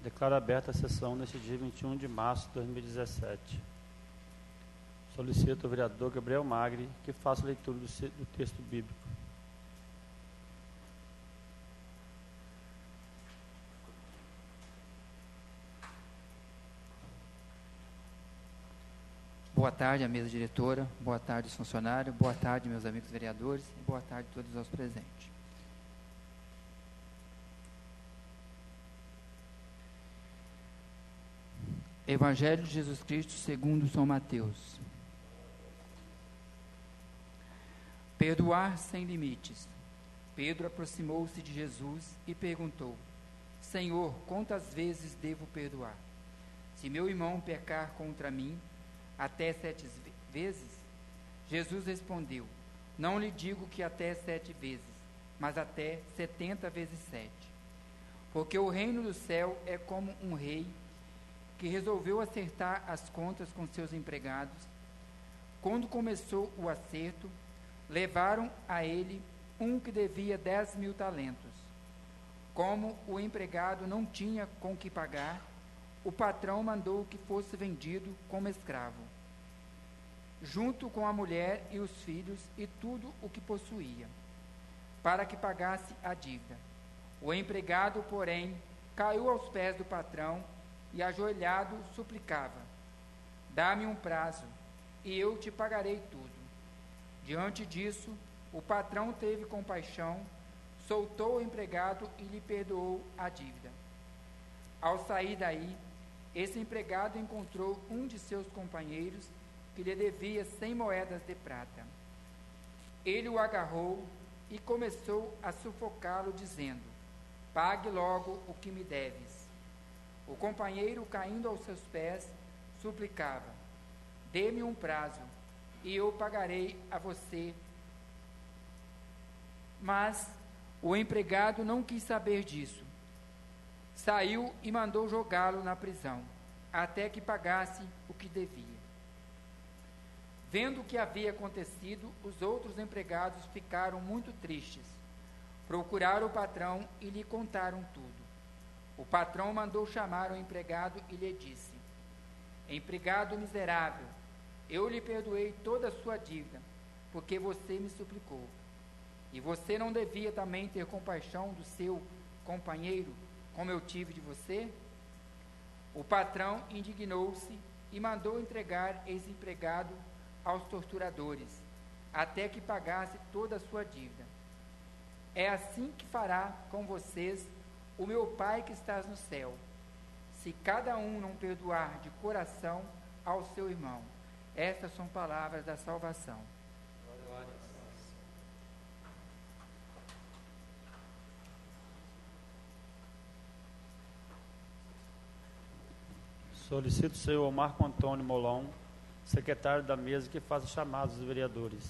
Declaro aberta a sessão neste dia 21 de março de 2017. Solicito ao vereador Gabriel Magri que faça a leitura do texto bíblico. Boa tarde à mesa diretora, boa tarde aos funcionários, boa tarde meus amigos vereadores e boa tarde a todos os presentes. Evangelho de Jesus Cristo segundo São Mateus. Perdoar sem limites. Pedro aproximou-se de Jesus e perguntou: Senhor, quantas vezes devo perdoar? Se meu irmão pecar contra mim, até 7 vezes? Jesus respondeu: Não lhe digo que até 7 vezes, mas até 70 vezes 7. Porque o reino do céu é como um rei que resolveu acertar as contas com seus empregados. Quando começou o acerto, levaram a ele um que devia 10.000 talentos. Como o empregado não tinha com que pagar, o patrão mandou que fosse vendido como escravo, junto com a mulher e os filhos e tudo o que possuía, para que pagasse a dívida. O empregado, porém, caiu aos pés do patrão e, ajoelhado, suplicava: Dá-me um prazo, e eu te pagarei tudo. Diante disso, o patrão teve compaixão, soltou o empregado e lhe perdoou a dívida. Ao sair daí, esse empregado encontrou um de seus companheiros que lhe devia 100 moedas de prata. Ele o agarrou e começou a sufocá-lo, dizendo: Pague logo o que me deves. O companheiro, caindo aos seus pés, suplicava: Dê-me um prazo, e eu pagarei a você. Mas o empregado não quis saber disso. Saiu e mandou jogá-lo na prisão, até que pagasse o que devia. Vendo o que havia acontecido, os outros empregados ficaram muito tristes. Procuraram o patrão e lhe contaram tudo. O patrão mandou chamar o empregado e lhe disse: Empregado miserável, eu lhe perdoei toda a sua dívida, porque você me suplicou. E você não devia também ter compaixão do seu companheiro, como eu tive de você? O patrão indignou-se e mandou entregar esse empregado aos torturadores, até que pagasse toda a sua dívida. É assim que fará com vocês o meu Pai que está no céu, se cada um não perdoar de coração ao seu irmão. Estas são palavras da salvação. Solicito o senhor Marco Antônio Molon, secretário da mesa, que faça chamados dos vereadores.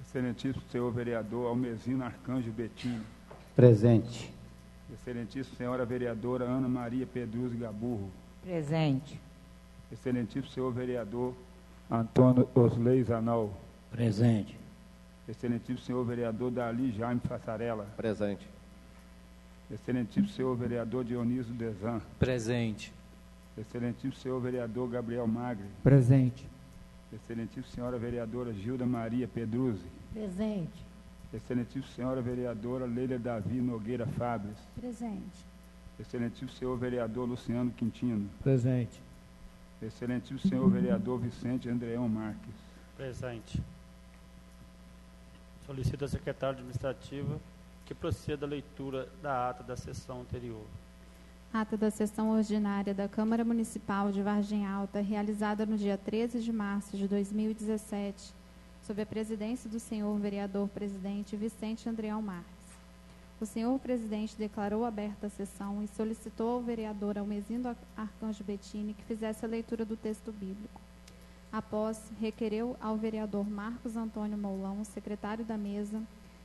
Excelentíssimo senhor vereador Almezino Arcanjo Bettini. Presente. Excelentíssima senhora vereadora Ana Maria Pedruzzi Gaburro. Presente. Excelentíssimo senhor vereador Antônio Osley Zanol. Presente. Excelentíssimo senhor vereador Dali Jaime Fassarella. Presente. Excelentíssimo senhor vereador Dionísio Dezan. Presente. Excelentíssimo senhor vereador Gabriel Magri. Presente. Excelentíssima senhora vereadora Gilda Maria Pedruzzi. Presente. Excelentíssima senhora vereadora Leila Davi Nogueira Fabres. Presente. Excelentíssimo senhor vereador Luciano Quintino. Presente. Excelentíssimo senhor vereador Vicente Andreão Marques. Presente. Solicito a secretária administrativa que proceda a leitura da ata da sessão anterior. Ata da sessão ordinária da Câmara Municipal de Vargem Alta, realizada no dia 13 de março de 2017, sob a presidência do senhor vereador-presidente Vicente Andreão Marques. O senhor presidente declarou aberta a sessão e solicitou ao vereador Almezino Arcanjo Bettini que fizesse a leitura do texto bíblico. Após, requereu ao vereador Marcos Antônio Moulão, secretário da mesa,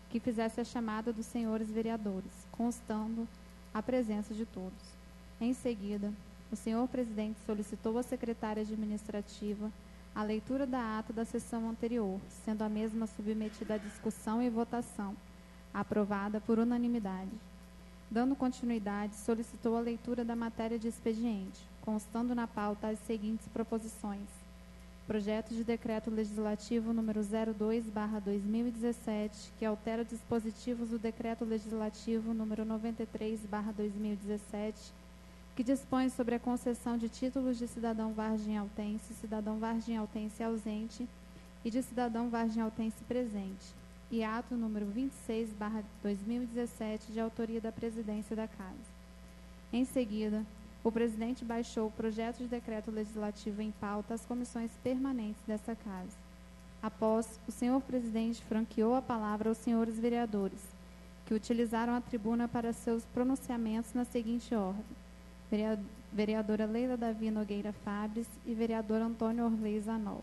que fizesse a chamada dos senhores vereadores, constando a presença de todos. Em seguida, o senhor presidente solicitou à secretária administrativa a leitura da ata da sessão anterior, sendo a mesma submetida à discussão e votação, aprovada por unanimidade. Dando continuidade, solicitou a leitura da matéria de expediente, constando na pauta as seguintes proposições: projeto de decreto legislativo número 02/2017, que altera dispositivos do decreto legislativo número 93/2017, que dispõe sobre a concessão de títulos de cidadão varginhaltense ausente e de cidadão varginhaltense presente, e ato número 26/2017, de autoria da Presidência da Casa. Em seguida, o presidente baixou o projeto de decreto legislativo em pauta às comissões permanentes desta Casa. Após, o senhor presidente franqueou a palavra aos senhores vereadores, que utilizaram a tribuna para seus pronunciamentos na seguinte ordem: vereadora Leila Davi Nogueira Fabres e vereador Antônio Orley Zanol.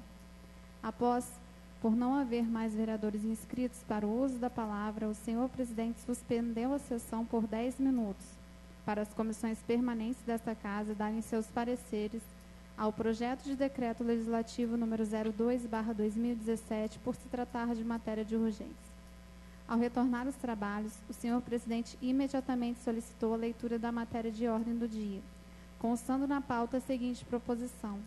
Após, por não haver mais vereadores inscritos para o uso da palavra, o senhor presidente suspendeu a sessão por 10 minutos, para as comissões permanentes desta Casa darem seus pareceres ao projeto de decreto legislativo número 02/2017, por se tratar de matéria de urgência. Ao retornar aos trabalhos, o senhor presidente imediatamente solicitou a leitura da matéria de ordem do dia, constando na pauta a seguinte proposição: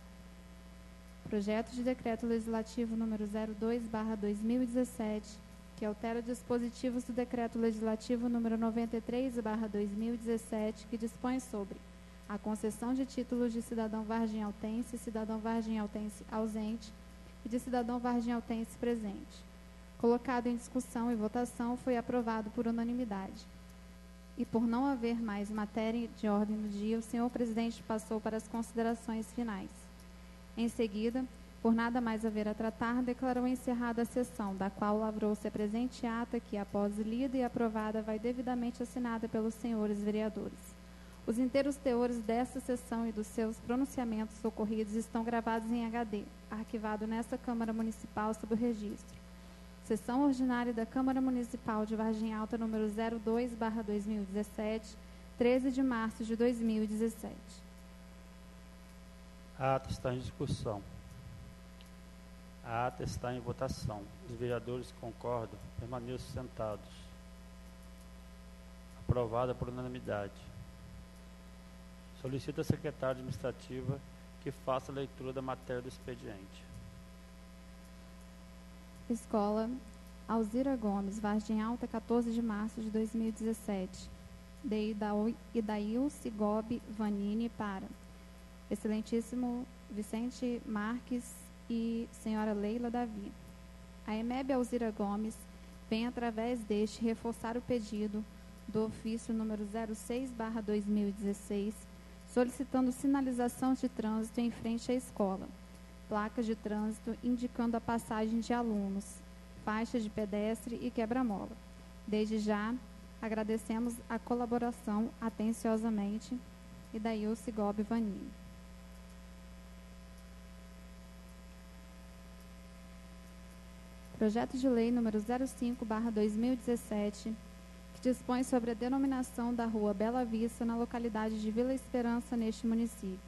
projeto de decreto legislativo número 02/2017, que altera dispositivos do decreto legislativo número 93/2017, que dispõe sobre a concessão de títulos de cidadão varginhaltense, cidadão varginhaltense ausente e de cidadão varginhaltense presente. Colocado em discussão e votação, foi aprovado por unanimidade. E por não haver mais matéria de ordem do dia, o senhor presidente passou para as considerações finais. Em seguida, por nada mais haver a tratar, declarou encerrada a sessão, da qual lavrou-se a presente ata que, após lida e aprovada, vai devidamente assinada pelos senhores vereadores. Os inteiros teores desta sessão e dos seus pronunciamentos ocorridos estão gravados em HD, arquivado nesta Câmara Municipal sob o registro. Sessão ordinária da Câmara Municipal de Vargem Alta, número 02/2017, 13 de março de 2017. A ata está em discussão. A ata está em votação. Os vereadores que concordam, permaneçam sentados. Aprovada por unanimidade. Solicito à secretária administrativa que faça a leitura da matéria do expediente. Escola Alzira Gomes, Vargem Alta, 14 de março de 2017. De Idail Cigobi Vanini para Excelentíssimo Vicente Marques e Senhora Leila Davi. A EMEB Alzira Gomes vem, através deste, reforçar o pedido do ofício número 06/2016, solicitando sinalização de trânsito em frente à escola, placas de trânsito indicando a passagem de alunos, faixa de pedestre e quebra-mola. Desde já, agradecemos a colaboração atenciosamente. Idail Cigobi Vanini. Projeto de lei número 05/2017, que dispõe sobre a denominação da Rua Bela Vista na localidade de Vila Esperança, neste município.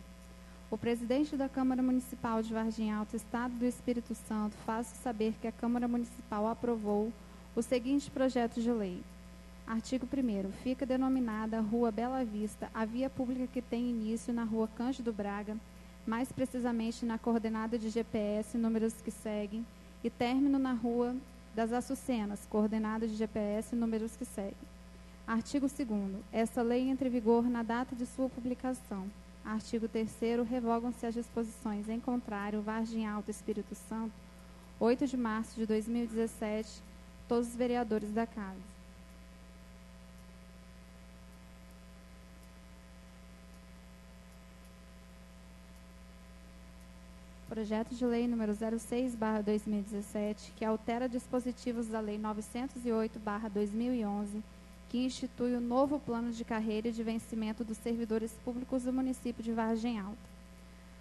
O presidente da Câmara Municipal de Vargem Alta, Estado do Espírito Santo, faz saber que a Câmara Municipal aprovou o seguinte projeto de lei. Artigo 1º. Fica denominada Rua Bela Vista a via pública que tem início na Rua Cândido Braga, mais precisamente na coordenada de GPS, números que seguem, e término na Rua das Açucenas, coordenada de GPS, números que seguem. Artigo 2º. Essa lei entra em vigor na data de sua publicação. Artigo 3º. Revogam-se as disposições em contrário, Vargem Alta, Espírito Santo, 8 de março de 2017, todos os vereadores da Casa. Projeto de lei número 06/2017, que altera dispositivos da lei 908/2011, que institui o novo plano de carreira e de vencimento dos servidores públicos do município de Vargem Alta.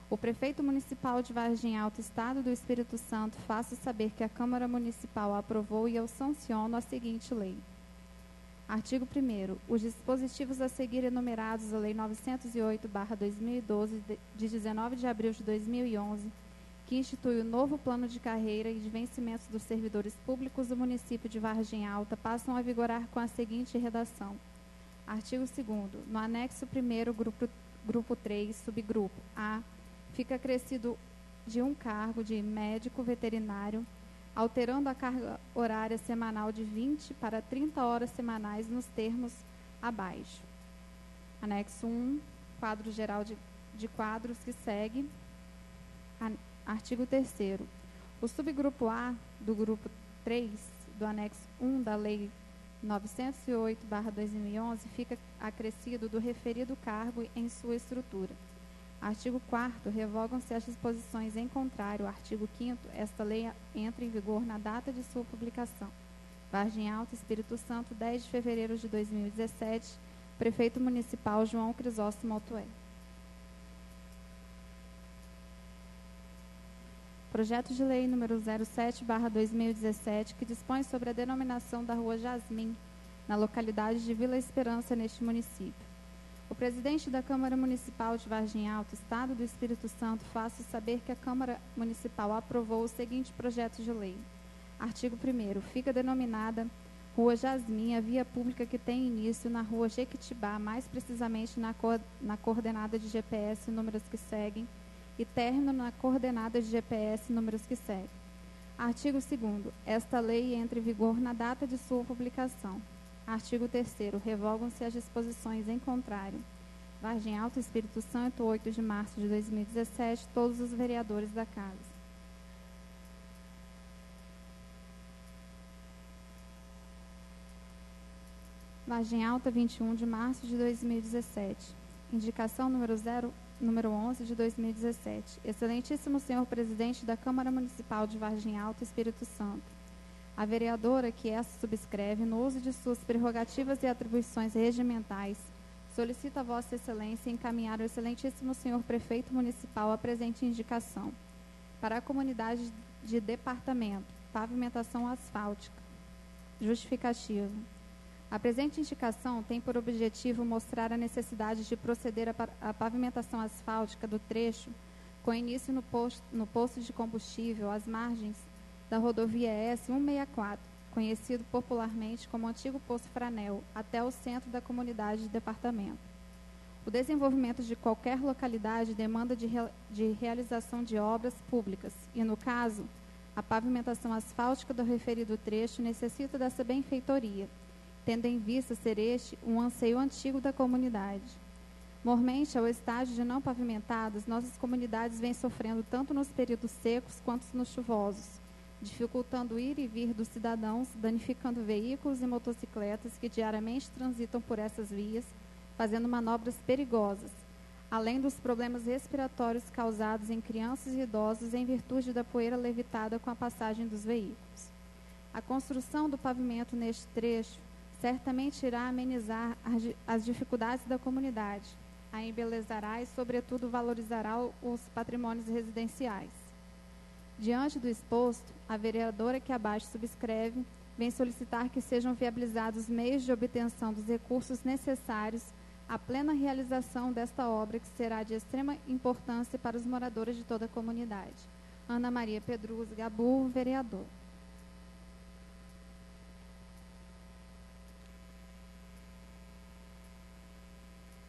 O prefeito municipal de Vargem Alta, Estado do Espírito Santo, faça saber que a Câmara Municipal aprovou e eu sanciono a seguinte lei. Artigo 1º. Os dispositivos a seguir enumerados da Lei 908/2012, de 19 de abril de 2011, que institui o novo plano de carreira e de vencimento dos servidores públicos do município de Vargem Alta, passam a vigorar com a seguinte redação. Artigo 2º. No anexo 1º, grupo 3, subgrupo A, fica acrescido de um cargo de médico veterinário, alterando a carga horária semanal de 20 para 30 horas semanais nos termos abaixo. Anexo 1, quadro geral de quadros que segue. Artigo 3º. O subgrupo A do grupo 3 do anexo 1 da Lei 908/2011 fica acrescido do referido cargo em sua estrutura. Artigo 4º. Revogam-se as disposições em contrário. Artigo 5º. Esta lei entra em vigor na data de sua publicação. Vargem Alta, Espírito Santo, 10 de fevereiro de 2017. Prefeito Municipal João Crisóstomo Altoé. Projeto de Lei número 07/2017, que dispõe sobre a denominação da Rua Jasmim, na localidade de Vila Esperança, neste município. O presidente da Câmara Municipal de Vargem Alta, Estado do Espírito Santo, faço saber que a Câmara Municipal aprovou o seguinte projeto de lei. Artigo 1º. Fica denominada Rua Jasmim a via pública que tem início na Rua Jequitibá, mais precisamente na coordenada de GPS números que seguem, e término na coordenada de GPS números que seguem. Artigo 2º. Esta lei entra em vigor na data de sua publicação. Artigo 3º. Revogam-se as disposições em contrário. Vargem Alta, Espírito Santo, 8 de março de 2017, todos os vereadores da Casa. Vargem Alta, 21 de março de 2017. Indicação número 11 de 2017. Excelentíssimo senhor presidente da Câmara Municipal de Vargem Alta, Espírito Santo. A vereadora que essa subscreve, no uso de suas prerrogativas e atribuições regimentais, solicita a Vossa Excelência encaminhar ao excelentíssimo senhor prefeito municipal a presente indicação. Para a comunidade de departamento, pavimentação asfáltica. Justificativa. A presente indicação tem por objetivo mostrar a necessidade de proceder à pavimentação asfáltica do trecho com início no posto de combustível às margens da rodovia S-164, conhecido popularmente como antigo Poço Franel, até o centro da comunidade de departamento. O desenvolvimento de qualquer localidade demanda de realização de obras públicas e, no caso, a pavimentação asfáltica do referido trecho necessita dessa benfeitoria, tendo em vista ser este um anseio antigo da comunidade. Mormente, ao estágio de não pavimentadas, nossas comunidades vêm sofrendo tanto nos períodos secos quanto nos chuvosos, dificultando o ir e vir dos cidadãos, danificando veículos e motocicletas que diariamente transitam por essas vias, fazendo manobras perigosas, além dos problemas respiratórios causados em crianças e idosos em virtude da poeira levitada com a passagem dos veículos. A construção do pavimento neste trecho certamente irá amenizar as dificuldades da comunidade, a embelezará e, sobretudo, valorizará os patrimônios residenciais. Diante do exposto, a vereadora que abaixo subscreve vem solicitar que sejam viabilizados meios de obtenção dos recursos necessários à plena realização desta obra, que será de extrema importância para os moradores de toda a comunidade. Ana Maria Pedruz Gabu, vereador.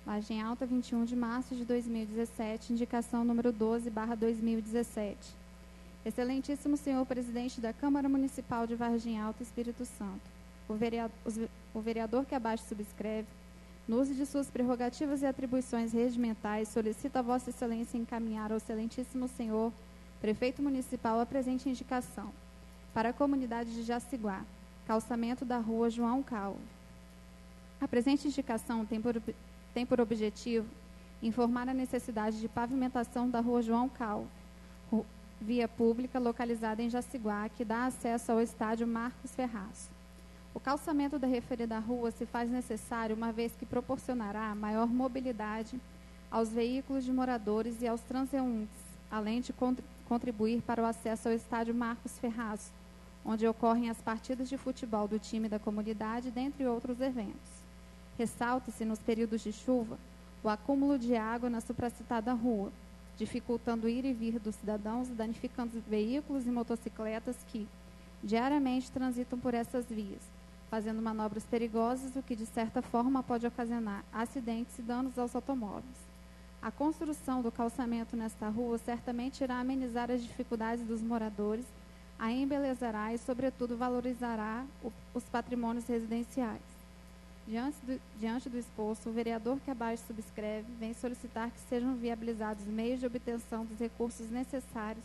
Vargem Alta, 21 de março de 2017, indicação número 12/2017. Excelentíssimo senhor presidente da Câmara Municipal de Vargem Alta, Espírito Santo. O vereador que abaixo subscreve, no uso de suas prerrogativas e atribuições regimentais, solicita a Vossa Excelência encaminhar ao excelentíssimo senhor prefeito municipal a presente indicação. Para a comunidade de Jaciguá, calçamento da rua João Calvo. A presente indicação tem por objetivo informar a necessidade de pavimentação da rua João Calvo, via pública localizada em Jaciguá, que dá acesso ao estádio Marcos Ferraz. O calçamento da referida rua se faz necessário uma vez que proporcionará maior mobilidade aos veículos de moradores e aos transeuntes, além de contribuir para o acesso ao estádio Marcos Ferraz, onde ocorrem as partidas de futebol do time da comunidade, dentre outros eventos. Ressalta-se, nos períodos de chuva, o acúmulo de água na supracitada rua, dificultando o ir e vir dos cidadãos e danificando veículos e motocicletas que diariamente transitam por essas vias, fazendo manobras perigosas, o que de certa forma pode ocasionar acidentes e danos aos automóveis. A construção do calçamento nesta rua certamente irá amenizar as dificuldades dos moradores, a embelezará e, sobretudo, valorizará os patrimônios residenciais. Diante do exposto, o vereador que abaixo subscreve vem solicitar que sejam viabilizados meios de obtenção dos recursos necessários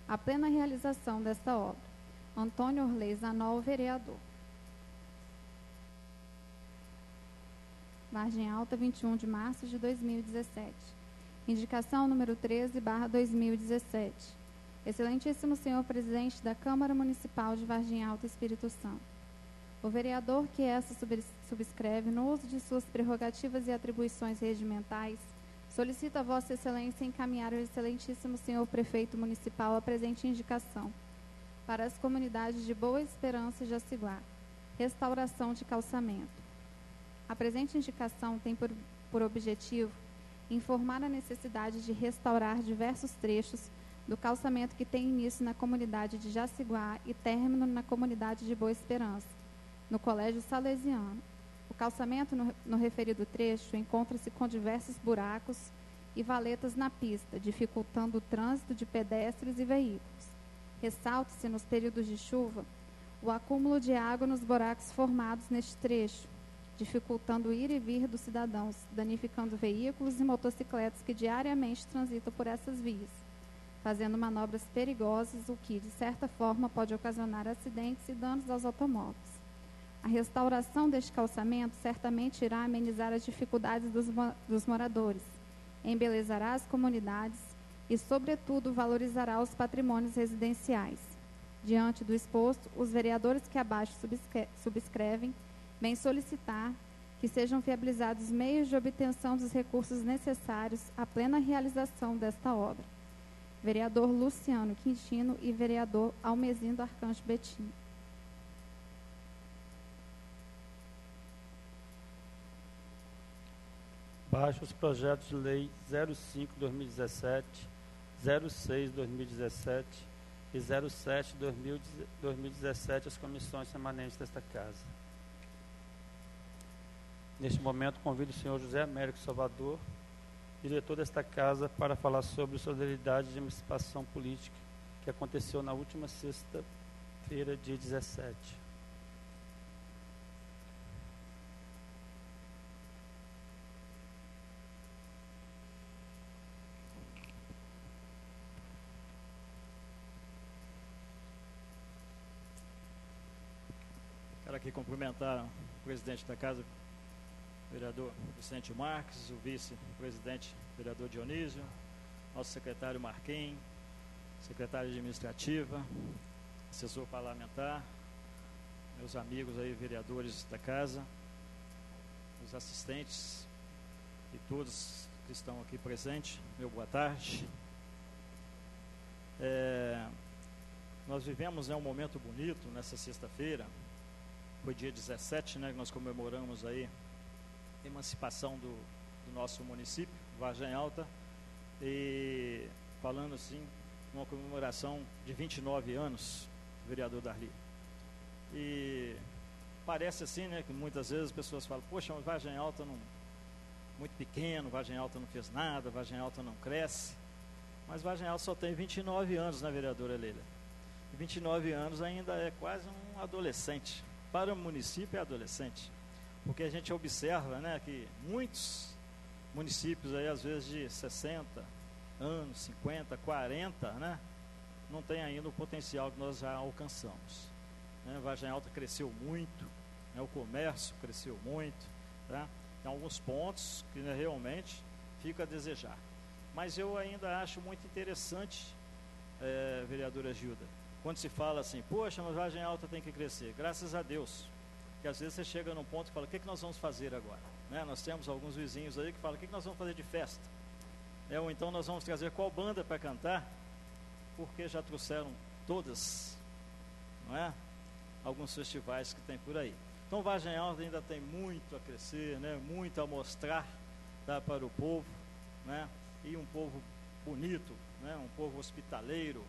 à plena realização desta obra. Antônio Orley Zanol, vereador. Vargem Alta, 21 de março de 2017. Indicação número 13/2017. Excelentíssimo senhor presidente da Câmara Municipal de Vargem Alta, Espírito Santo. O vereador que essa subscreve, no uso de suas prerrogativas e atribuições regimentais, solicita a Vossa Excelência encaminhar ao excelentíssimo senhor prefeito municipal a presente indicação para as comunidades de Boa Esperança e Jaciguá, restauração de calçamento. A presente indicação tem por objetivo informar a necessidade de restaurar diversos trechos do calçamento que tem início na comunidade de Jaciguá e término na comunidade de Boa Esperança, no Colégio Salesiano. O calçamento no referido trecho encontra-se com diversos buracos e valetas na pista, dificultando o trânsito de pedestres e veículos. Ressalte-se nos períodos de chuva o acúmulo de água nos buracos formados neste trecho, dificultando o ir e vir dos cidadãos, danificando veículos e motocicletas que diariamente transitam por essas vias, fazendo manobras perigosas, o que, de certa forma, pode ocasionar acidentes e danos aos automóveis. A restauração deste calçamento certamente irá amenizar as dificuldades dos moradores, embelezará as comunidades e, sobretudo, valorizará os patrimônios residenciais. Diante do exposto, os vereadores que abaixo subscrevem vêm solicitar que sejam viabilizados meios de obtenção dos recursos necessários à plena realização desta obra. Vereador Luciano Quintino e vereador Almezindo Arcanjo Betinho. Baixo os projetos de lei 05/2017, 06/2017 e 07/2017 as comissões permanentes desta casa. Neste momento, convido o senhor José Américo Salvador, diretor desta casa, para falar sobre solidariedade de emancipação política, que aconteceu na última sexta-feira, dia 17. Quero aqui cumprimentar o presidente da casa, o vereador Vicente Marques, o vice-presidente, vereador Dionísio, nosso secretário Marquinhos, secretária administrativa, assessor parlamentar, meus amigos aí, vereadores da casa, os assistentes e todos que estão aqui presentes, meu boa tarde. Nós vivemos um momento bonito nessa sexta-feira. Foi dia 17, né, que nós comemoramos aí a emancipação do nosso município, Vargem Alta, e falando assim, uma comemoração de 29 anos, vereador Darli. E parece assim, né, que muitas vezes as pessoas falam, poxa, mas Vargem Alta não, muito pequeno, Vargem Alta não fez nada, Vargem Alta não cresce, mas Vargem Alta só tem 29 anos, né, vereadora Leila? 29 anos ainda é quase um adolescente. Para o município é adolescente, porque a gente observa, né, que muitos municípios aí, às vezes de 60 anos, 50, 40, né, não tem ainda o potencial que nós já alcançamos. Vargem Alta cresceu muito, né, o comércio cresceu muito, tá? Tem alguns pontos que, né, realmente fica a desejar. Mas eu ainda acho muito interessante, vereadora Gilda, quando se fala assim, poxa, mas Vargem Alta tem que crescer. Graças a Deus, que às vezes você chega num ponto e fala, o que nós vamos fazer agora? Né? Nós temos alguns vizinhos aí que falam, o que nós vamos fazer de festa? Ou então nós vamos trazer qual banda para cantar? Porque já trouxeram todas, não é? Alguns festivais que tem por aí. Então Vargem Alta ainda tem muito a crescer, né? Muito a mostrar, tá, para o povo, né? E um povo bonito, né? Um povo hospitaleiro.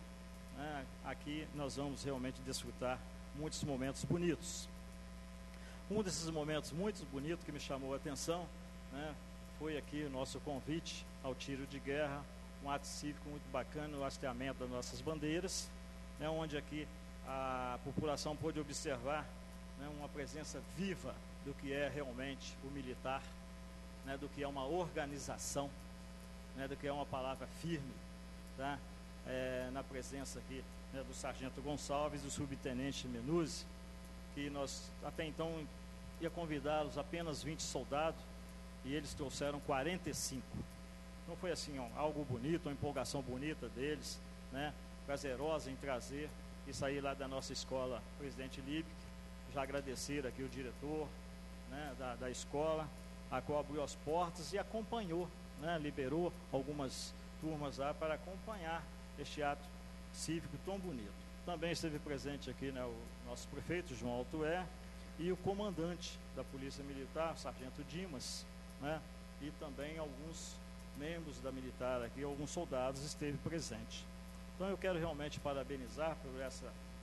Aqui nós vamos realmente desfrutar muitos momentos bonitos. Um desses momentos muito bonitos que me chamou a atenção, né, foi aqui o nosso convite ao tiro de guerra, um ato cívico muito bacana, o hasteamento das nossas bandeiras, né, onde aqui a população pôde observar, né, uma presença viva do que é realmente o militar, né, do que é uma organização, né, do que é uma palavra firme, tá? Na presença aqui, né, do sargento Gonçalves e do subtenente Menuzzi, que nós até então ia convidá-los apenas 20 soldados e eles trouxeram 45. Então foi assim, algo bonito, uma empolgação bonita deles, né, prazerosa em trazer e sair lá da nossa escola Presidente Liebig. Já agradecer aqui o diretor, né, da escola, a qual abriu as portas e acompanhou, né, liberou algumas turmas lá para acompanhar este ato cívico tão bonito. Também esteve presente aqui, né, o nosso prefeito, João Altué, e o comandante da Polícia Militar, o sargento Dimas, né, e também alguns membros da militar aqui, alguns soldados esteve presente. Então eu quero realmente parabenizar por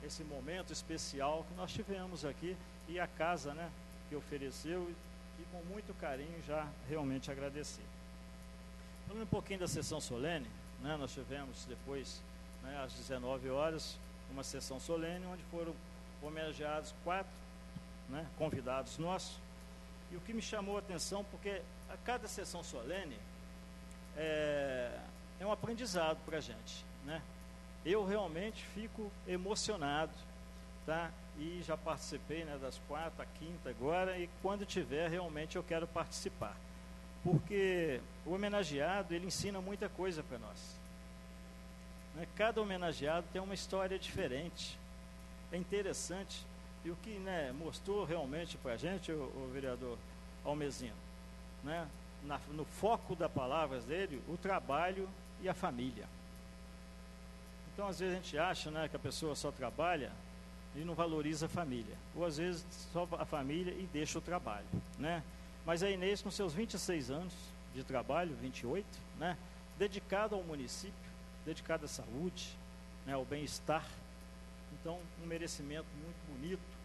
esse momento especial que nós tivemos aqui e a casa, né, que ofereceu e com muito carinho já realmente agradecer. Falando um pouquinho da sessão solene, né, nós tivemos depois, né, às 19 horas, uma sessão solene onde foram homenageados 4, né, convidados nossos. E o que me chamou a atenção, porque a cada sessão solene é um aprendizado para a gente, né? Eu realmente fico emocionado, tá? E já participei, né, das 4 à 5ª agora, e quando tiver, realmente eu quero participar. Porque o homenageado, ele ensina muita coisa para nós. Né? Cada homenageado tem uma história diferente. É interessante. E o que, né, mostrou realmente para a gente, o vereador Almezino, né, no foco das palavras dele, o trabalho e a família. Então, às vezes a gente acha, né, que a pessoa só trabalha e não valoriza a família. Ou às vezes só a família e deixa o trabalho, né? Mas a Inês, com seus 26 anos de trabalho, 28, né, dedicado ao município, dedicado à saúde, né, ao bem-estar. Então, um merecimento muito bonito.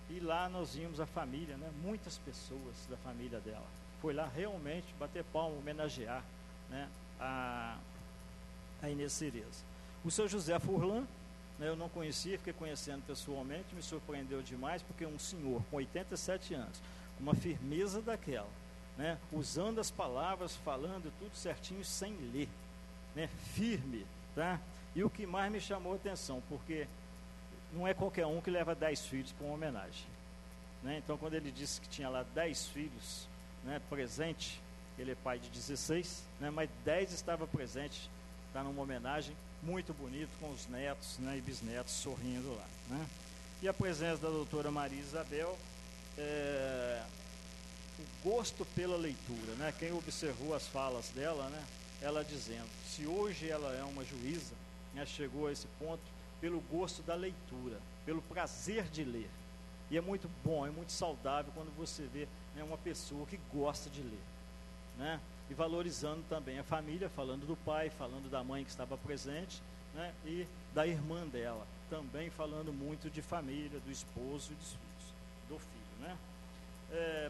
E lá nós vimos a família, né, muitas pessoas da família dela. Foi lá realmente bater palma, homenagear, né, a Inês Cereza. O seu José Furlan, né, eu não conhecia, fiquei conhecendo pessoalmente, me surpreendeu demais, porque um senhor com 87 anos, uma firmeza daquela, né, usando as palavras, falando tudo certinho, sem ler, né, firme, tá? E o que mais me chamou a atenção, porque não é qualquer um que leva 10 filhos para uma homenagem, né? Então, quando ele disse que tinha lá 10 filhos, né, presente, ele é pai de 16, né, mas 10 estava presente, está numa homenagem muito bonita, com os netos, né, e bisnetos sorrindo lá, né? E a presença da doutora Maria Isabel, o gosto pela leitura, né? Quem observou as falas dela, né, ela dizendo, se hoje ela é uma juíza, né, chegou a esse ponto pelo gosto da leitura, pelo prazer de ler. E é muito bom, é muito saudável quando você vê, né, uma pessoa que gosta de ler, né? E valorizando também a família, falando do pai, falando da mãe que estava presente, né, e da irmã dela, também falando muito de família, do esposo e dos filhos, do filho, né?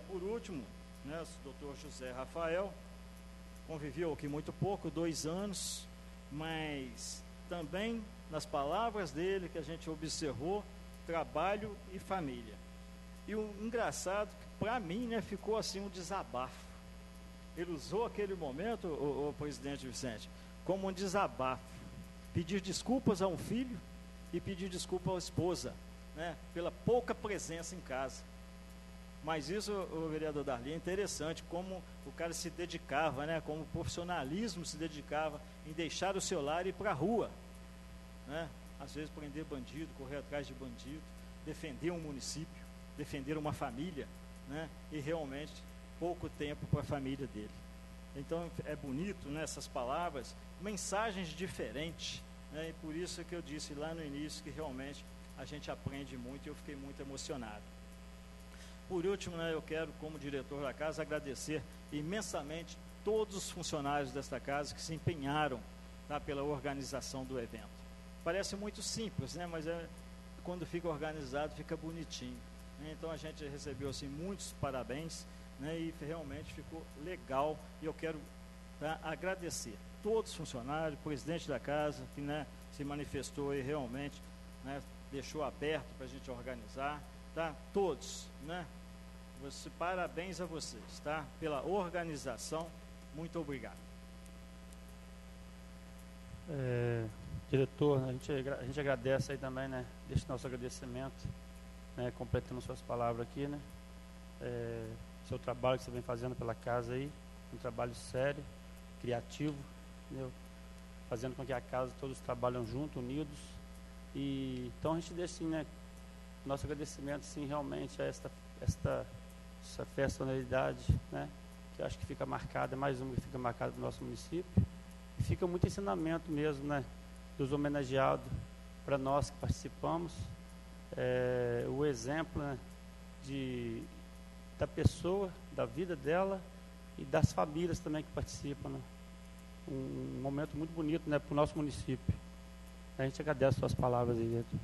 Por último, né, o doutor José Rafael conviveu aqui muito pouco, 2 anos, mas também nas palavras dele que a gente observou, trabalho e família. E o engraçado, para mim, né, ficou assim um desabafo. Ele usou aquele momento, o presidente Vicente, como um desabafo. Pedir desculpas a um filho e pedir desculpa à esposa, né, pela pouca presença em casa. Mas isso, o vereador Darli, é interessante, como o cara se dedicava, né, como o profissionalismo se dedicava em deixar o seu lar e ir para a rua, né? Às vezes prender bandido, correr atrás de bandido, defender um município, defender uma família, né? E realmente pouco tempo para a família dele. Então é bonito, né, essas palavras, mensagens diferentes, né? E por isso que eu disse lá no início que realmente a gente aprende muito e eu fiquei muito emocionado. Por último, né, eu quero, como diretor da casa, agradecer imensamente todos os funcionários desta casa que se empenharam, tá, pela organização do evento. Parece muito simples, né, mas quando fica organizado, fica bonitinho. né? Então a gente recebeu assim muitos parabéns, né? E realmente ficou legal, e eu quero, tá, agradecer todos os funcionários, o presidente da casa, que, né, se manifestou e realmente, né, deixou aberto para a gente organizar, tá? Todos, né? Parabéns a vocês, tá? Pela organização, muito obrigado. Diretor, a gente agradece aí também, né? Deixa o nosso agradecimento, né? Completando suas palavras aqui, né? Seu trabalho que você vem fazendo pela casa aí, um trabalho sério, criativo, entendeu? Fazendo com que a casa todos trabalham juntos, unidos. E então a gente deixa assim, né? Nosso agradecimento, sim, realmente a essa festa, sonoridade, né? Que eu acho que fica marcada, é mais uma que fica marcada no nosso município. E fica muito ensinamento mesmo, né? Dos homenageados para nós que participamos. O exemplo, né, da pessoa, da vida dela e das famílias também que participam, né? Um momento muito bonito, né, para o nosso município. A gente agradece as suas palavras aí, diretor.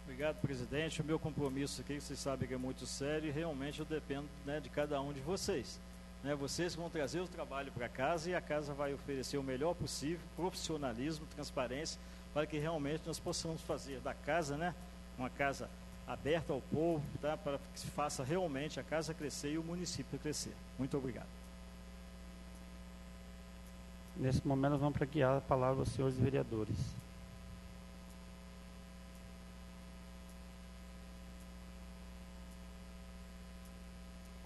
Obrigado, presidente. O meu compromisso aqui, vocês sabem que é muito sério, e realmente eu dependo, né, de cada um de vocês. Né, vocês vão trazer o trabalho para casa, e a casa vai oferecer o melhor possível, profissionalismo, transparência, para que realmente nós possamos fazer da casa, né, uma casa aberta ao povo, tá, para que se faça realmente a casa crescer e o município crescer. Muito obrigado. Nesse momento nós vamos para guiar a palavra aos senhores vereadores.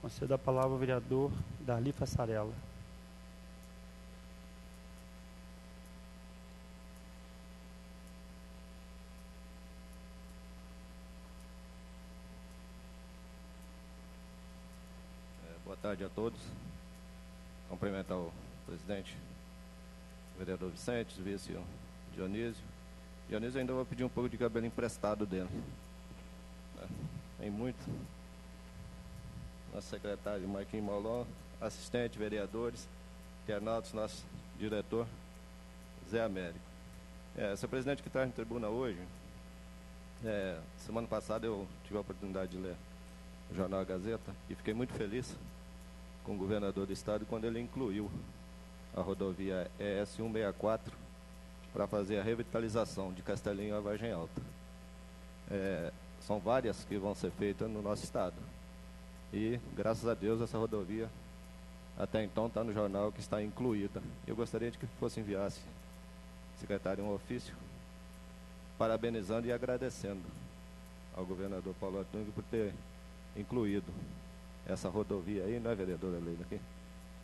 Concedo a palavra ao vereador Darli Fassarella. Boa tarde a todos. Cumprimentar o presidente, o vereador Vicente, o vice Dionísio. Dionísio, ainda vou pedir um pouco de cabelo emprestado dele. Tem muito. Nosso secretário Marquinhos Molon, assistente, vereadores, internautas, nosso diretor Zé Américo. Seu presidente que está na tribuna hoje, semana passada eu tive a oportunidade de ler o jornal Gazeta e fiquei muito feliz com o governador do estado quando ele incluiu a rodovia ES 164 para fazer a revitalização de Castelinho a Vargem Alta. São várias que vão ser feitas no nosso estado. E, graças a Deus, essa rodovia, até então, está no jornal que está incluída. Eu gostaria de que fosse enviasse, secretário, um ofício, parabenizando e agradecendo ao governador Paulo Artung por ter incluído essa rodovia aí, não é, vereadora Leila? Aqui?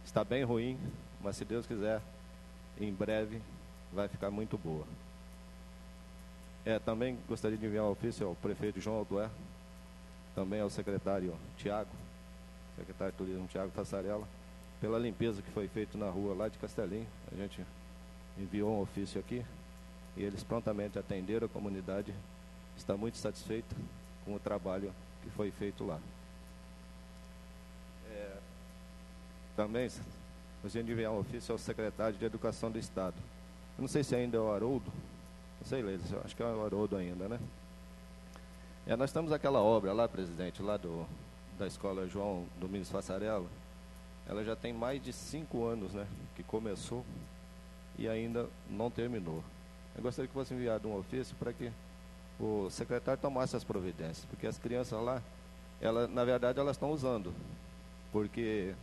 Está bem ruim, mas se Deus quiser, em breve, vai ficar muito boa. Também gostaria de enviar um ofício ao prefeito João Aldoé, também ao secretário Tiago, secretário de Turismo Tiago Fassarella, pela limpeza que foi feita na rua lá de Castelinho. A gente enviou um ofício aqui e eles prontamente atenderam a comunidade, está muito satisfeita com o trabalho que foi feito lá. Também gostaria de enviar um ofício ao secretário de Educação do Estado. Eu não sei se ainda é o Haroldo, não sei, Leila, acho que é o Haroldo ainda, né? Nós temos aquela obra lá, presidente, lá da escola João Domingos Fassarella. Ela já tem mais de 5 anos, né, que começou e ainda não terminou. Eu gostaria que fosse enviado um ofício para que o secretário tomasse as providências, porque as crianças lá, na verdade, elas estão usando, porque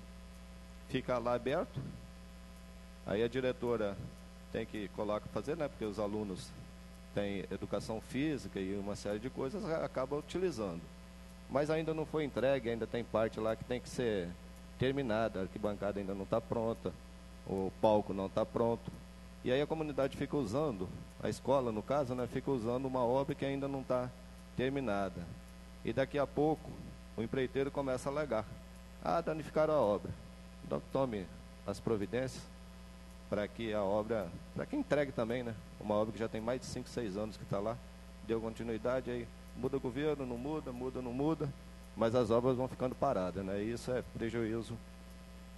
fica lá aberto, aí a diretora tem que fazer, né, porque os alunos tem educação física e uma série de coisas, acaba utilizando. Mas ainda não foi entregue, ainda tem parte lá que tem que ser terminada, a arquibancada ainda não está pronta, o palco não está pronto. E aí a comunidade fica usando, a escola no caso, né, fica usando uma obra que ainda não está terminada. E daqui a pouco o empreiteiro começa a alegar: danificaram a obra. Então tome as providências para que a obra, para que entregue também, né? Uma obra que já tem mais de 5, 6 anos que está lá, deu continuidade, aí muda o governo, não muda, mas as obras vão ficando paradas, né? E isso é prejuízo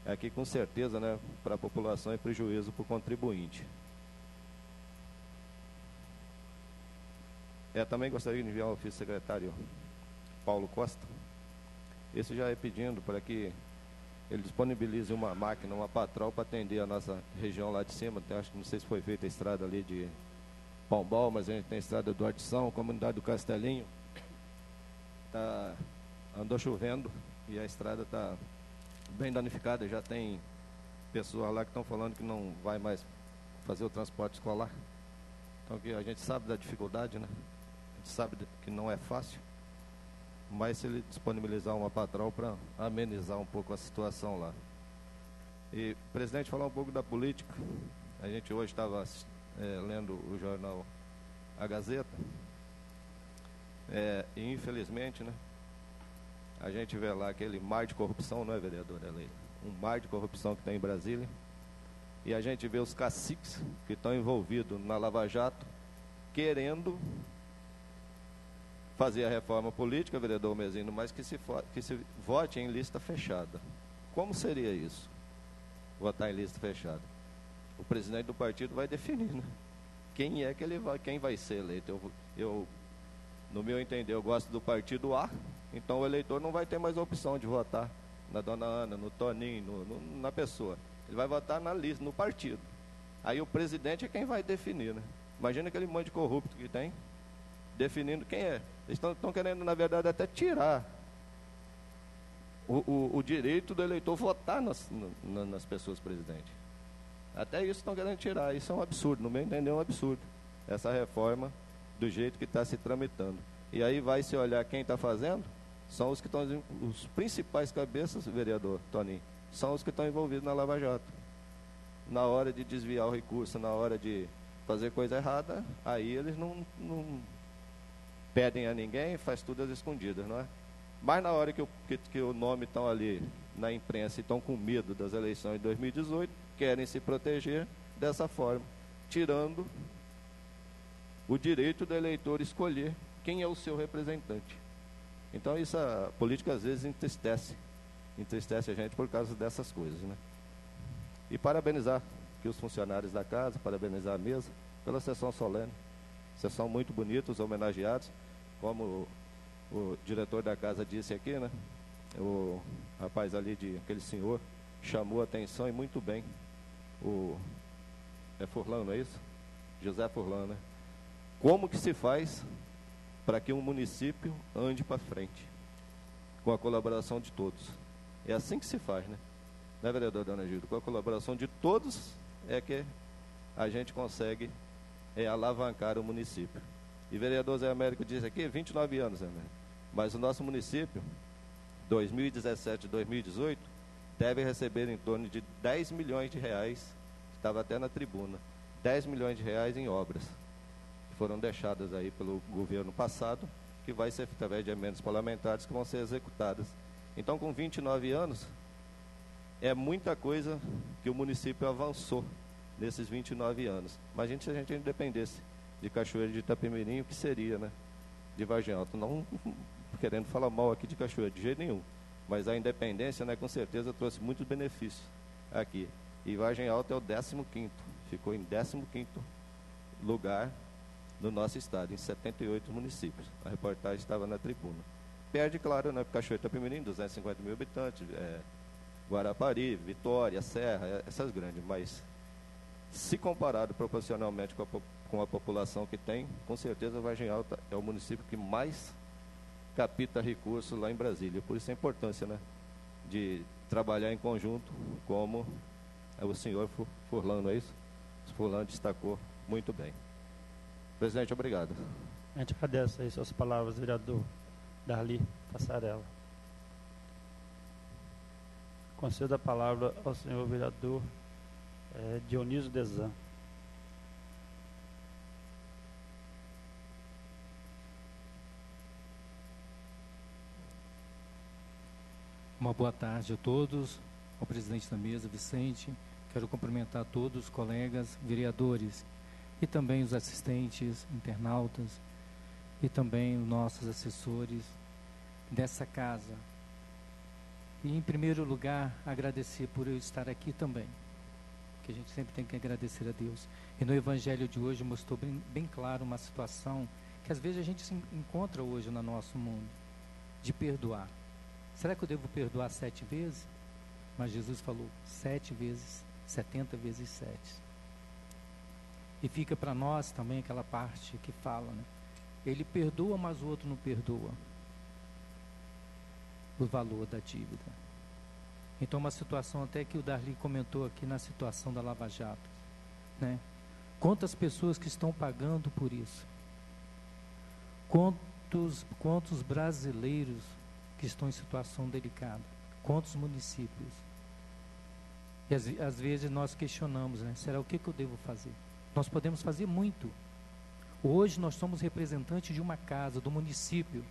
aqui com certeza, né, para a população, e prejuízo para o contribuinte. Também gostaria de enviar um ofício secretário Paulo Costa. Esse já é pedindo para que ele disponibilize uma máquina, uma patrol para atender a nossa região lá de cima. Acho que não sei se foi feita a estrada ali de Pombal, mas a gente tem a estrada do Artição, comunidade do Castelinho. Andou chovendo e a estrada está bem danificada. Já tem pessoas lá que estão falando que não vai mais fazer o transporte escolar. Então que a gente sabe da dificuldade, né? A gente sabe que não é fácil. Mas se ele disponibilizar uma patrol para amenizar um pouco a situação lá. E, presidente, falar um pouco da política. A gente hoje estava lendo o jornal A Gazeta. E infelizmente, né, a gente vê lá aquele mar de corrupção, não é, vereadora Leila? Um mar de corrupção que tem em Brasília. E a gente vê os caciques que estão envolvidos na Lava Jato querendo fazer a reforma política, vereador Mezino, mas que se vote em lista fechada. Como seria isso? Votar em lista fechada? O presidente do partido vai definir, né? Quem vai ser eleito. No meu entender, eu gosto do partido A, então o eleitor não vai ter mais a opção de votar na dona Ana, no Toninho, na pessoa. Ele vai votar na lista, no partido. Aí o presidente é quem vai definir, né? Imagina aquele monte de corrupto que tem, definindo quem é. Eles estão querendo, na verdade, até tirar o direito do eleitor votar nas pessoas presidente. Até isso estão querendo tirar. Isso é um absurdo, no meu entender é um absurdo. Essa reforma, do jeito que está se tramitando. E aí vai se olhar quem está fazendo, são os que estão, os principais cabeças, vereador Toninho, são os que estão envolvidos na Lava Jato. Na hora de desviar o recurso, na hora de fazer coisa errada, aí eles não pedem a ninguém, faz tudo às escondidas, não é? Mas na hora que o nome estão ali na imprensa e estão com medo das eleições de 2018, querem se proteger dessa forma, tirando o direito do eleitor escolher quem é o seu representante. Então isso, a política às vezes entristece a gente por causa dessas coisas, né? E parabenizar aqui os funcionários da casa, parabenizar a mesa pela sessão solene, sessão muito bonita, os homenageados, como o diretor da casa disse aqui, né? O rapaz ali, aquele senhor, chamou a atenção e muito bem. É Furlan, não é isso? José Furlan, né? Como que se faz para que um município ande para frente? Com a colaboração de todos. É assim que se faz, né? Não é, vereador Dona Gilda? Com a colaboração de todos é que a gente consegue alavancar o município. E vereador Zé Américo disse aqui, 29 anos, Zé Américo. Mas o nosso município, 2017 e 2018, deve receber em torno de 10 milhões de reais, estava até na tribuna, 10 milhões de reais em obras, que foram deixadas aí pelo governo passado, que vai ser através de emendas parlamentares que vão ser executadas. Então, com 29 anos, é muita coisa que o município avançou nesses 29 anos. Imagina se a gente dependesse de Cachoeira de Itapemirim, o que seria, né? De Vargem Alta. Não querendo falar mal aqui de Cachoeira, de jeito nenhum. Mas a independência, né, com certeza, trouxe muitos benefícios aqui. E Vargem Alta é o 15º. Ficou em 15º lugar no nosso estado, em 78 municípios. A reportagem estava na tribuna. Perde, claro, né, Cachoeira de Itapemirim, 250 mil habitantes, Guarapari, Vitória, Serra, essas grandes, mas se comparado proporcionalmente com a população que tem, com certeza Vargem Alta é o município que mais capta recursos lá em Brasília. Por isso a importância, né, de trabalhar em conjunto, como o senhor Furlan, não é isso? O Furlan destacou muito bem. Presidente, obrigado. A gente agradece aí suas palavras, vereador Darli Passarella. Concedo a palavra ao senhor vereador Dionísio Desan. Uma boa tarde a todos, ao presidente da mesa, Vicente. Quero cumprimentar todos os colegas, vereadores e também os assistentes, internautas e também os nossos assessores dessa casa. E, em primeiro lugar, agradecer por eu estar aqui também, que a gente sempre tem que agradecer a Deus. E no Evangelho de hoje mostrou bem claro uma situação que às vezes a gente se encontra hoje no nosso mundo. de perdoar. Será que eu devo perdoar 7 vezes? Mas Jesus falou 7 vezes, 70 vezes 7. E fica para nós também aquela parte que fala, né? Ele perdoa, mas o outro não perdoa o valor da dívida. Então, uma situação até que o Darli comentou aqui na situação da Lava Jato, né? Quantas pessoas que estão pagando por isso? Quantos brasileiros que estão em situação delicada? Quantos municípios? E às vezes nós questionamos, né? Será o que eu devo fazer? Nós podemos fazer muito. Hoje nós somos representantes de uma casa, do município.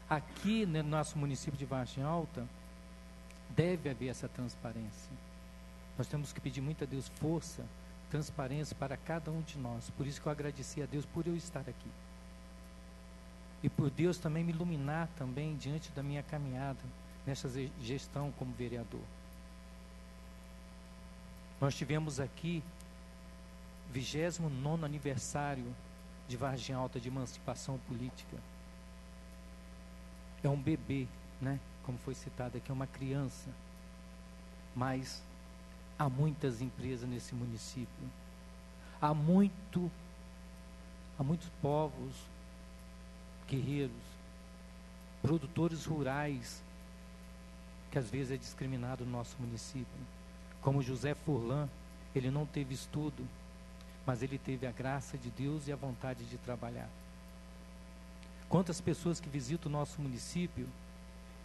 Aqui no nosso município de Vargem Alta, deve haver essa transparência. Nós temos que pedir muito a Deus força, transparência para cada um de nós. Por isso que eu agradeci a Deus por eu estar aqui. E por Deus também me iluminar também diante da minha caminhada nessa gestão como vereador. Nós tivemos aqui 29º aniversário de Vargem Alta de emancipação política. É um bebê, né? Como foi citado aqui, é uma criança. Mas há muitas empresas nesse município. Há muitos povos, guerreiros, produtores rurais, que às vezes é discriminado no nosso município. Como José Furlan, ele não teve estudo, mas ele teve a graça de Deus e a vontade de trabalhar. Quantas pessoas que visitam o nosso município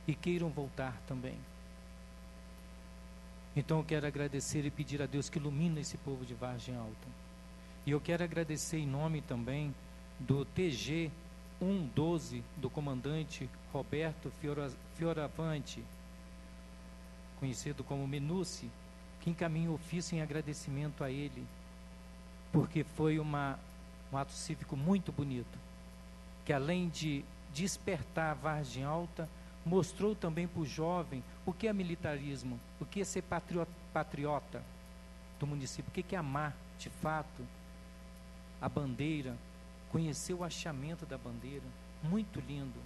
e queiram voltar também. Então eu quero agradecer e pedir a Deus que ilumine esse povo de Vargem Alta. E eu quero agradecer em nome também do TG 112, do comandante Roberto Fioravante, conhecido como Menucci, que encaminha ofício em agradecimento a ele, porque foi um ato cívico muito bonito, que além de despertar Vargem Alta, mostrou também para o jovem o que é militarismo, o que é ser patriota do município, o que é amar de fato a bandeira, conhecer o hasteamento da bandeira, muito lindo.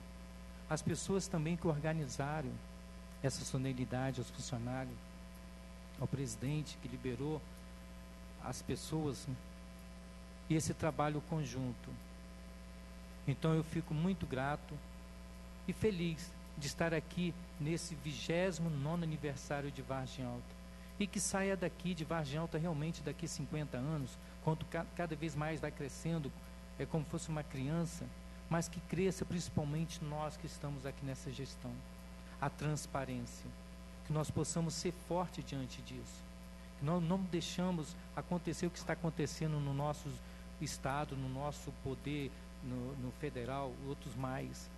As pessoas também que organizaram essa solenidade, aos funcionários, ao presidente que liberou as pessoas, né? E esse trabalho conjunto. Então eu fico muito grato e feliz de estar aqui nesse 29º aniversário de Vargem Alta. E que saia daqui de Vargem Alta realmente daqui 50 anos, quando cada vez mais vai crescendo, é como se fosse uma criança, mas que cresça principalmente nós que estamos aqui nessa gestão. A transparência, que nós possamos ser fortes diante disso, que nós não deixamos acontecer o que está acontecendo no nosso estado, no nosso poder, no federal, outros mais,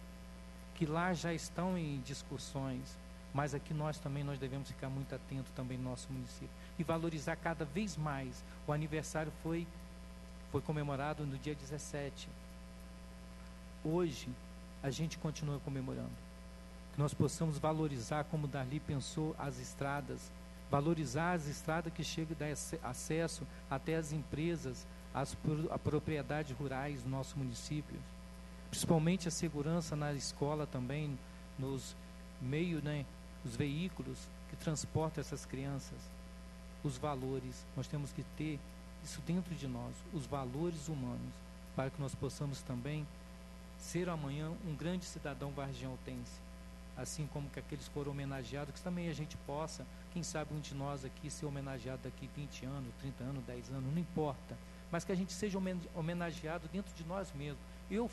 que lá já estão em discussões, mas aqui nós devemos ficar muito atentos também no nosso município e valorizar cada vez mais. O aniversário foi comemorado no dia 17. Hoje a gente continua comemorando. Que nós possamos valorizar, como Darli pensou, as estradas, valorizar as estradas que chegam a dar acesso até as empresas, a propriedades rurais do nosso município, principalmente a segurança na escola também, nos meios, né, os veículos que transportam essas crianças, os valores, nós temos que ter isso dentro de nós, os valores humanos, para que nós possamos também ser amanhã um grande cidadão vargialtense, assim como que aqueles foram homenageados, que também a gente possa, quem sabe um de nós aqui ser homenageado daqui 20 anos, 30 anos, 10 anos, não importa, mas que a gente seja homenageado dentro de nós mesmos. Eu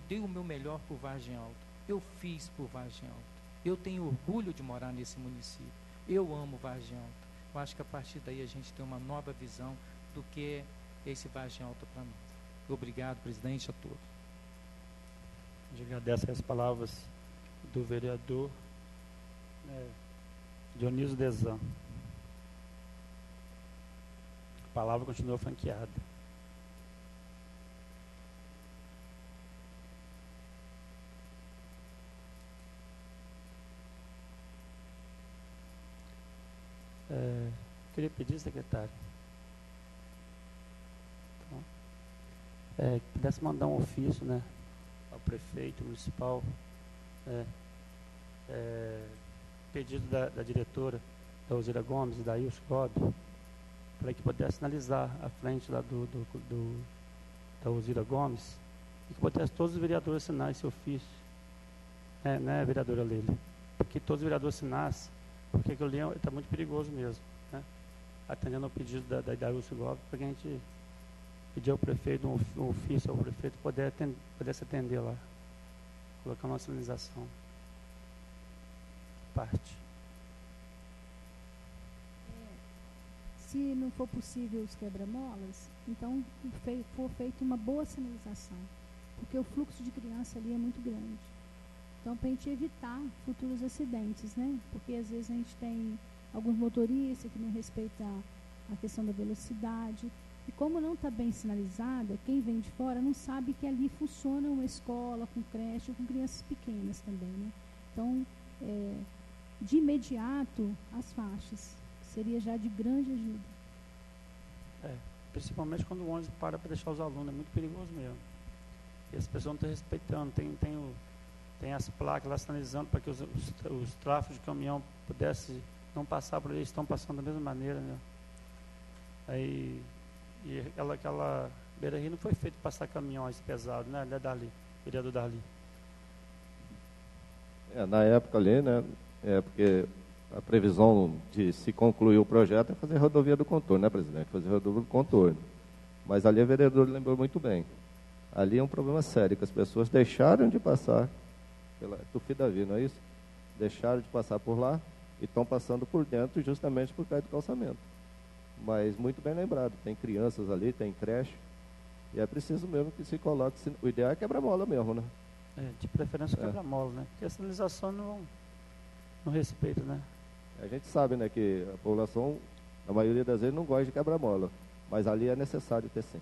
dei o meu melhor por Vargem Alta, eu fiz por Vargem Alta, eu tenho orgulho de morar nesse município, eu amo Vargem Alta. Eu acho que a partir daí a gente tem uma nova visão do que é esse Vargem Alta para nós. Obrigado, presidente, a todos. A gente agradece as palavras do vereador Dionísio Desan. A palavra continua franqueada. Queria pedir, secretário, que pudesse mandar um ofício, né, ao prefeito municipal, Pedido da diretora, da Alzira Gomes e da Ilse Gobi, para que pudesse analisar a frente lá da Alzira Gomes e que pudesse todos os vereadores assinar esse ofício. Né, vereadora Leila? Porque todos os vereadores assinassem, porque aquilo ali está muito perigoso mesmo, né? Atendendo ao pedido da Ilse Gobi, para que a gente pedir ao prefeito um ofício ao prefeito pudesse atender lá, colocar uma sinalização. Parte. Se não for possível os quebra-molas, então for feita uma boa sinalização, porque o fluxo de criança ali é muito grande. Então, para a gente evitar futuros acidentes, né? Porque às vezes a gente tem alguns motoristas que não respeitam a questão da velocidade. E como não está bem sinalizada, quem vem de fora não sabe que ali funciona uma escola com creche, com crianças pequenas também, né? Então, de imediato, as faixas. Seria já de grande ajuda. Principalmente quando o ônibus para deixar os alunos, é muito perigoso mesmo. E as pessoas não estão respeitando, tem as placas lá sinalizando para que os tráfegos de caminhão pudessem não passar por aí, estão passando da mesma maneira, né? Aí, e aquela beira-rio não foi feito para passar caminhões pesados, né? Vereador Darli. Na época ali, né? Porque a previsão de se concluir o projeto é fazer rodovia do contorno, né, presidente? Fazer rodovia do contorno. Mas ali a vereadora lembrou muito bem. Ali é um problema sério, que as pessoas deixaram de passar pela Tufi Davi, não é isso? Deixaram de passar por lá e estão passando por dentro justamente por causa do calçamento. Mas muito bem lembrado, tem crianças ali, tem creche, e é preciso mesmo que se coloque, o ideal é quebra-mola mesmo, né? De preferência quebra-mola, né? Porque a sinalização não respeita, né? A gente sabe, né, que a população, na maioria das vezes, não gosta de quebra-mola, mas ali é necessário ter sim.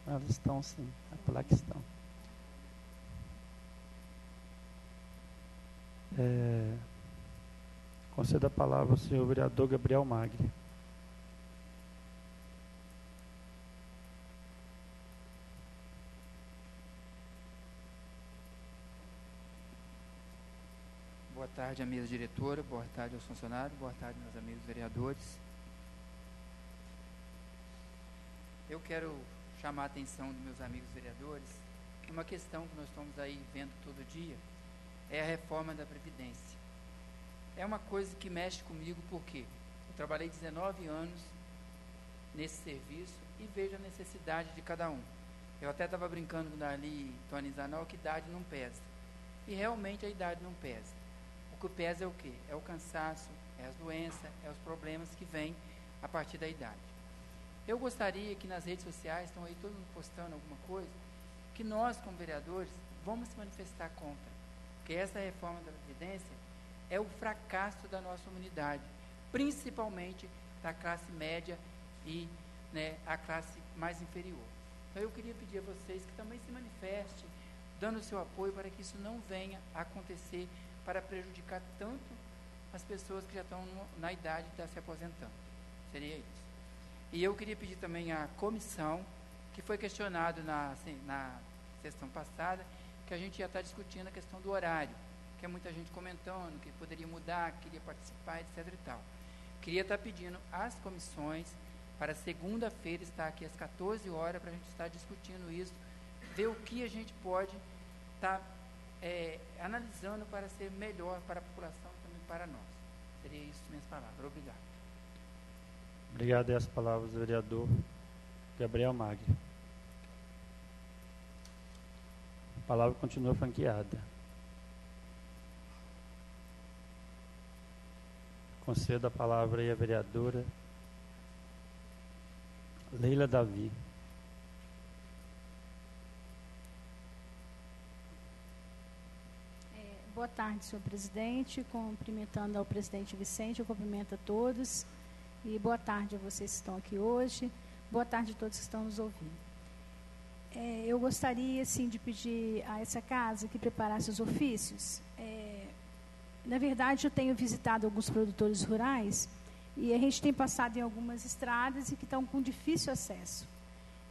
Elas estão sim, a placa estão. Concedo a palavra ao senhor vereador Gabriel Magri. Boa tarde à mesa diretora, boa tarde aos funcionários, boa tarde meus amigos vereadores. Eu quero chamar a atenção dos meus amigos vereadores, uma questão que nós estamos aí vendo todo dia, é a reforma da Previdência. É uma coisa que mexe comigo porque eu trabalhei 19 anos nesse serviço e vejo a necessidade de cada um. Eu até estava brincando com o Darli e Tony Zanol que idade não pesa. E realmente a idade não pesa. O que pesa é o quê? É o cansaço, é as doenças, é os problemas que vêm a partir da idade. Eu gostaria que nas redes sociais, estão aí todo mundo postando alguma coisa, que nós, como vereadores, vamos se manifestar contra. Porque essa reforma da Previdência é o fracasso da nossa humanidade, principalmente da classe média e a classe mais inferior. Então eu queria pedir a vocês que também se manifestem, dando o seu apoio para que isso não venha a acontecer, para prejudicar tanto as pessoas que já estão na idade de estar se aposentando. Seria isso. E eu queria pedir também à comissão, que foi questionado na sessão passada, que a gente já está discutindo a questão do horário, que é muita gente comentando que poderia mudar, que queria participar, etc. e tal. Queria estar pedindo às comissões para segunda-feira estar aqui às 14 horas, para a gente estar discutindo isso, ver o que a gente pode estar analisando para ser melhor para a população e também para nós. Seria isso minhas palavras. Obrigado. Obrigado a essas palavras do vereador Gabriel Magri. A palavra continua franqueada. Concedo a palavra aí à vereadora Leila Davi. Boa tarde, senhor presidente. Cumprimentando ao presidente Vicente, eu cumprimento a todos. E boa tarde a vocês que estão aqui hoje. Boa tarde a todos que estão nos ouvindo. Eu gostaria, assim, de pedir a essa casa que preparasse os ofícios. na verdade, eu tenho visitado alguns produtores rurais e a gente tem passado em algumas estradas e que estão com difícil acesso.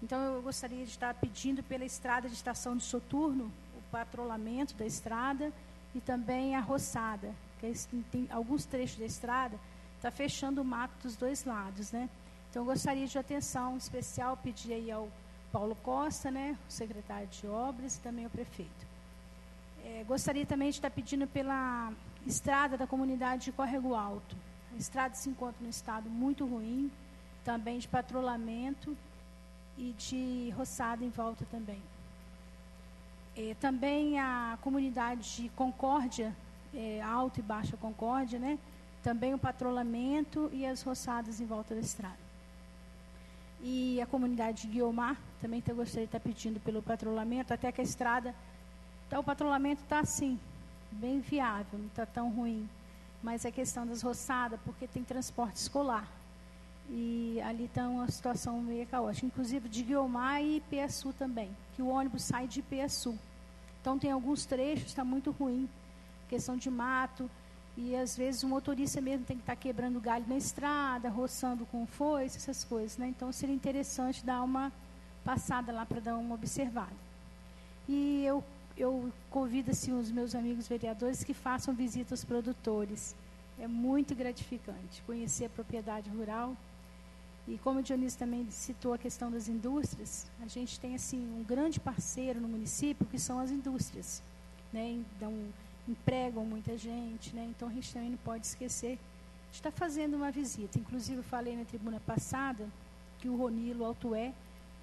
Então, eu gostaria de estar pedindo pela estrada de estação de soturno, o patrulhamento da estrada e também a roçada, que tem alguns trechos da estrada, está fechando o mato dos dois lados, né? Então, eu gostaria de atenção especial, pedir aí ao Paulo Costa, né, o secretário de Obras, e também ao prefeito. Gostaria também de estar pedindo pela estrada da comunidade de Córrego Alto. A estrada se encontra num estado muito ruim, também de patrulhamento e de roçada em volta também. Também a comunidade de Concórdia, Alta e Baixa Concórdia, né? Também o patrulhamento e as roçadas em volta da estrada. E a comunidade de Guiomar, também eu gostaria de estar pedindo pelo patrulhamento, até que a estrada, o patrulhamento está assim, bem viável, não está tão ruim. Mas é questão das roçadas, porque tem transporte escolar. E ali está uma situação meio caótica, inclusive de Guiomar e Ipeaçu também, que o ônibus sai de Ipeaçu. Então tem alguns trechos, está muito ruim, questão de mato, e às vezes o motorista mesmo tem que estar quebrando galho na estrada, roçando com foice, essas coisas, né? Então seria interessante dar uma passada lá para dar uma observada. E eu convido assim, os meus amigos vereadores que façam visita aos produtores. É muito gratificante conhecer a propriedade rural. E como o Dionísio também citou a questão das indústrias, a gente tem assim um grande parceiro no município, que são as indústrias, né? Empregam muita gente, né? Então a gente também não pode esquecer de estar fazendo uma visita. Inclusive eu falei na tribuna passada que o Ronilo Altué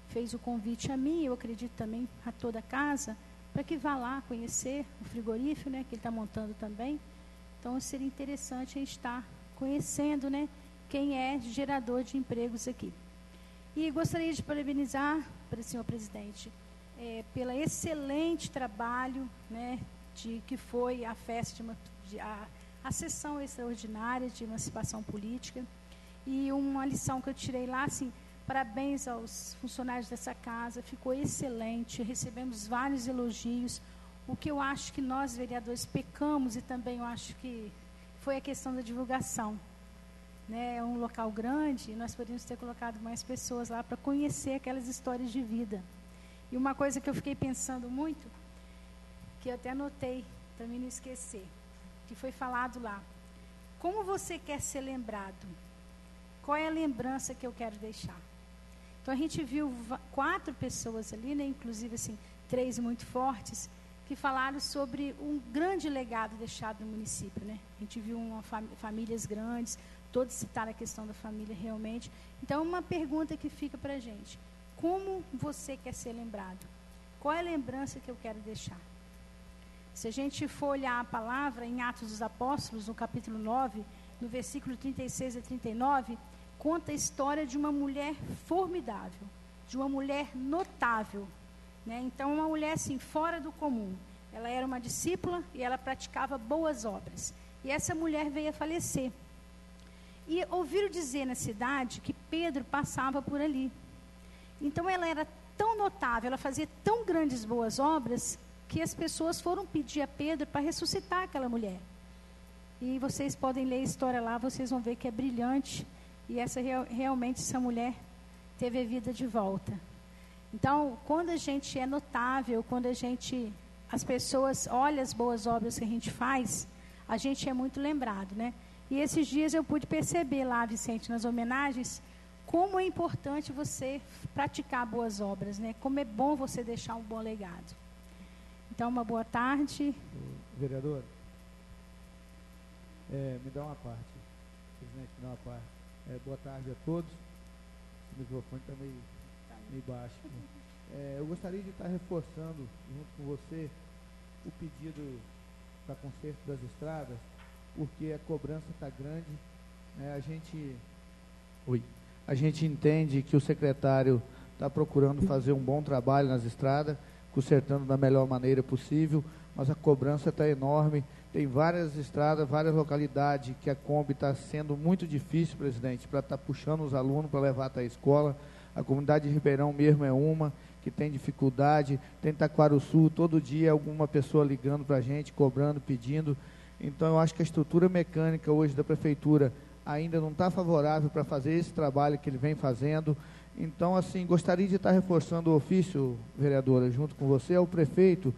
fez o convite a mim, eu acredito também a toda a casa, para que vá lá conhecer o frigorífico, né, que ele está montando também. Então seria interessante a gente estar conhecendo, né, quem é gerador de empregos aqui. E gostaria de parabenizar, para o senhor presidente, pelo excelente trabalho, né, que foi a festa, a sessão extraordinária de emancipação política. E uma lição que eu tirei lá, assim, parabéns aos funcionários dessa casa, ficou excelente, recebemos vários elogios. O que eu acho que nós, vereadores, pecamos, e também eu acho que foi a questão da divulgação. Né? É um local grande, e nós poderíamos ter colocado mais pessoas lá para conhecer aquelas histórias de vida. E uma coisa que eu fiquei pensando muito, que eu até anotei, para mim não esquecer, que foi falado lá. Como você quer ser lembrado? Qual é a lembrança que eu quero deixar? Então, a gente viu 4 pessoas ali, né, inclusive assim, 3 muito fortes, que falaram sobre um grande legado deixado no município. Né? A gente viu famílias grandes, todos citaram a questão da família realmente. Então, uma pergunta que fica para a gente. Como você quer ser lembrado? Qual é a lembrança que eu quero deixar? Se a gente for olhar a palavra em Atos dos Apóstolos, no capítulo 9, no versículo 36 a 39, conta a história de uma mulher formidável, de uma mulher notável. Né? Então, uma mulher assim, fora do comum. Ela era uma discípula e ela praticava boas obras. E essa mulher veio a falecer. E ouviram dizer na cidade que Pedro passava por ali. Então, ela era tão notável, ela fazia tão grandes boas obras, que as pessoas foram pedir a Pedro para ressuscitar aquela mulher. E vocês podem ler a história lá, vocês vão ver que é brilhante. E realmente essa mulher teve a vida de volta. Então, quando a gente é notável, quando as pessoas olham as boas obras que a gente faz, a gente é muito lembrado, né? E esses dias eu pude perceber lá, Vicente, nas homenagens, como é importante você praticar boas obras, né? Como é bom você deixar um bom legado. Então, uma boa tarde. Vereador, me dá uma parte. Presidente, me dá uma parte. Boa tarde a todos. O microfone está meio baixo. Eu gostaria de estar reforçando, junto com você, o pedido para conserto das estradas, porque a cobrança está grande. A gente entende que o secretário está procurando fazer um bom trabalho nas estradas, consertando da melhor maneira possível, mas a cobrança está enorme. Tem várias estradas, várias localidades que a Kombi está sendo muito difícil, presidente, para estar puxando os alunos para levar até a escola. A comunidade de Ribeirão mesmo é uma que tem dificuldade. Tem Taquaruçu, todo dia alguma pessoa ligando para a gente, cobrando, pedindo. Então, eu acho que a estrutura mecânica hoje da prefeitura ainda não está favorável para fazer esse trabalho que ele vem fazendo. Então, assim, gostaria de estar reforçando o ofício, vereadora, junto com você, ao prefeito,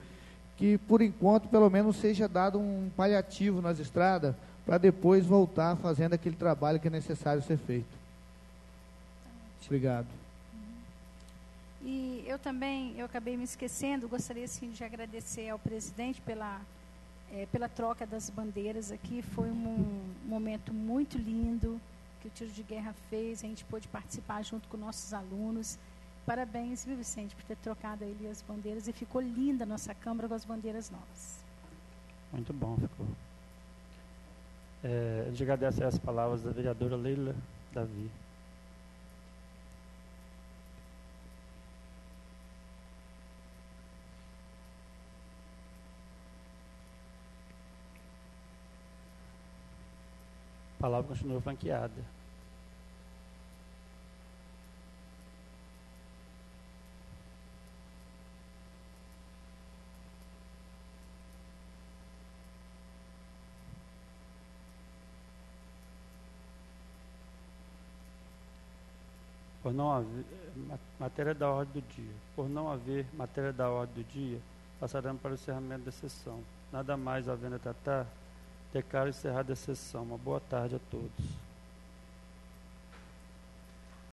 que, por enquanto, pelo menos seja dado um paliativo nas estradas, para depois voltar fazendo aquele trabalho que é necessário ser feito. Obrigado. E eu também, eu acabei me esquecendo, gostaria sim de agradecer ao presidente pela troca das bandeiras aqui. Foi um momento muito lindo que o Tiro de Guerra fez, a gente pôde participar junto com nossos alunos. Parabéns, viu, Vicente, por ter trocado ali as bandeiras, e ficou linda a nossa Câmara com as bandeiras novas. Muito bom, ficou. A gente agradece as palavras da vereadora Leila Davi. A palavra continua franqueada. Por não haver matéria da ordem do dia. Por não haver matéria da ordem do dia, passaremos para o encerramento da sessão. Nada mais havendo a tratar, declaro encerrada a sessão. Uma boa tarde a todos.